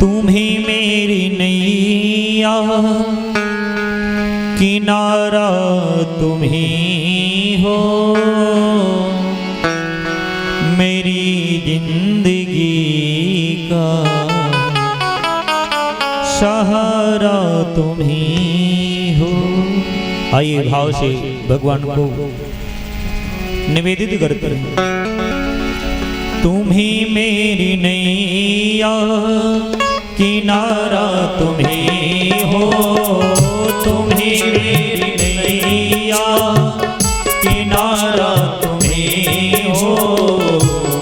तुम्ही मेरी नैया किनारा तुम्ही हो, मेरी जिंदगी का सहारा तुम्ही हो। आइए भाव से भगवान को निवेदित करते हैं। तुम्ही मेरी नैया किनारा तुम्ही हो, तुम्ही मेरी नैया किनारा तुम्ही हो,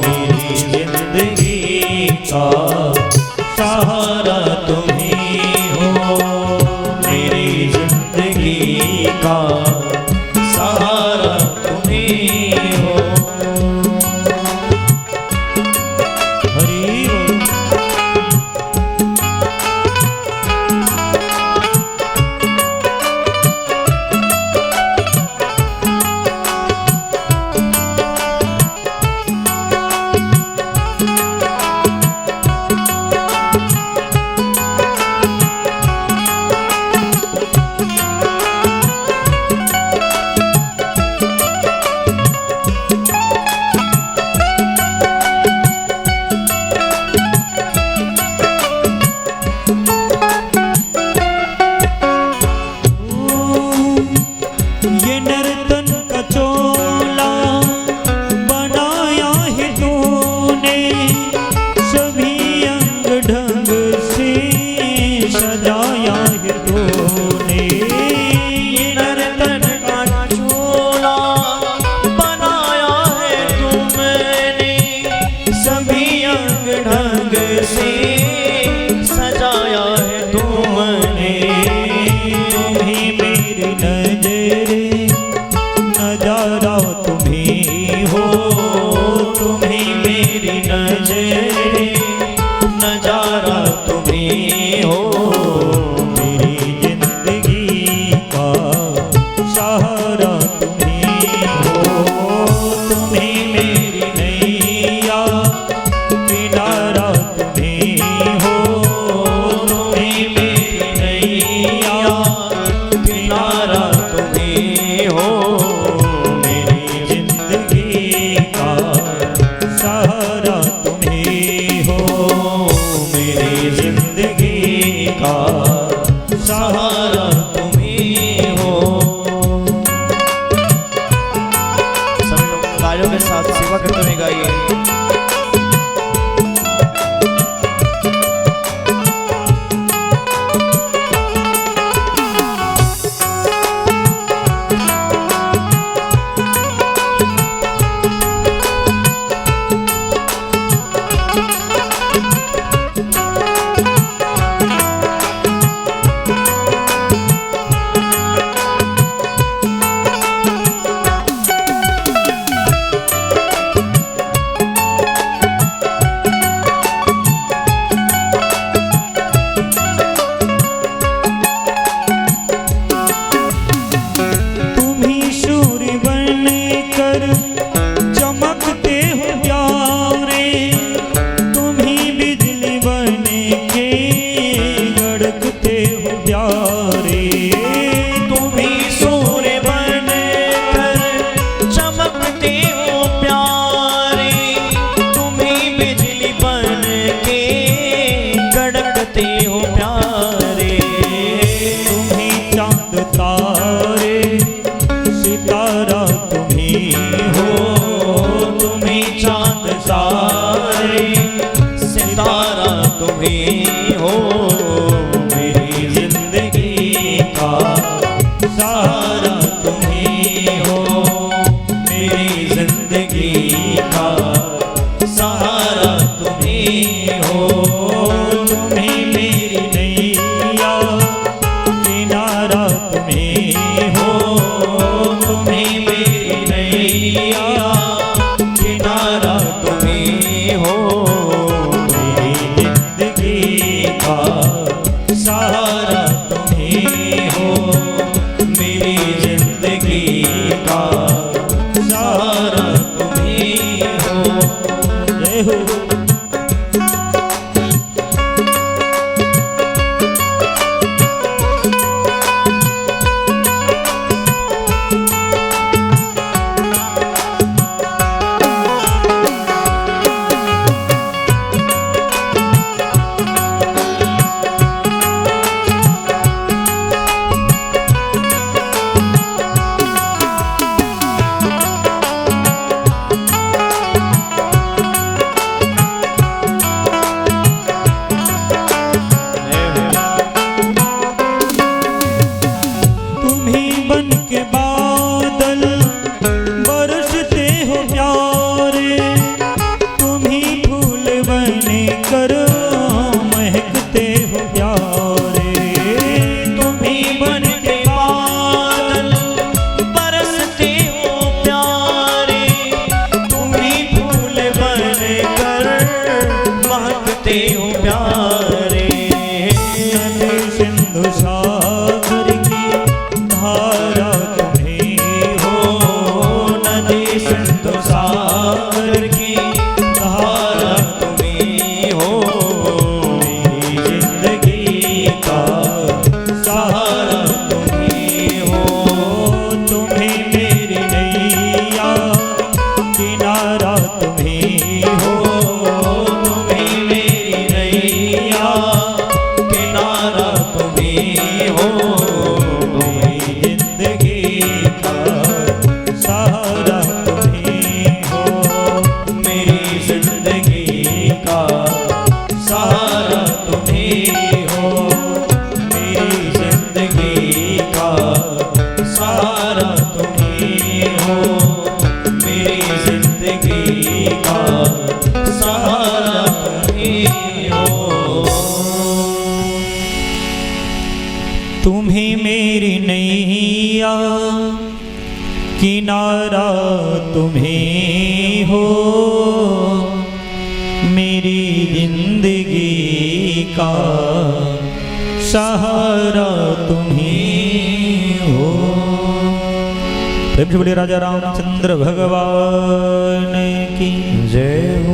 मेरी जिंदगी का सहारा तुम्ही हो, मेरी जिंदगी का सहारा तुम्ही हो। हरि नजारा तुम्ही हो, मेरी जिंदगी का सहारा तुम्ही हो, तुम्ही मेरी नैया किनारा तुम्ही हो, तुम्ही मेरी नैया किनारा तुम्ही हो, मेरी जिंदगी का सहारा तुम्ही हो, मेरी जिंदगी का सहारा तुम्ही हो। सभी लोग तालियों के साथ सेवा करते हुए गाइए। तुम्ही हो, मेरी जिंदगी का सहारा तुम्ही हो, मेरी जिंदगी का सहारा तुम्ही हो, तुम्ही मेरी नैया किनारा तुम्ही हो, तुम्ही मेरी नैया किनारा तुम्ही हो, सहारा तुम्ही हो, मेरी जिंदगी का सहारा तुम्ही हो। जय हो। बनकर महकते हो प्यारे। तुम ही बन के बादल बरसते हो प्यारे, तुम ही फूल बन कर महकते हो प्यारे। नदी सिंधु सागर की धारा तुम्हें हो, नदी सिंधु सागर की धारा तुम्हें हो, मेरी जिंदगी का सहारा तुम्हें हो। तुम्हें मेरी नैया किनारा तुम्हें हो, तुम्हें मेरी नैया किनारा तुम्हें हो, मेरी जिंदगी का सहारा तुम्हें हो। मेरी जिंदगी का सहारा तुम्हें हो, मेरी जिंदगी का सहारा तुम्हें हो, मेरी जिंदगी का सहारा तुम्हें हो। तुम्हें मेरी नैया किनारा तुम्हें हो, मेरी जिंदगी का सहारा तुम्हें हो। प्रेम से बोलिए राजा रामचंद्र भगवान की जय हो।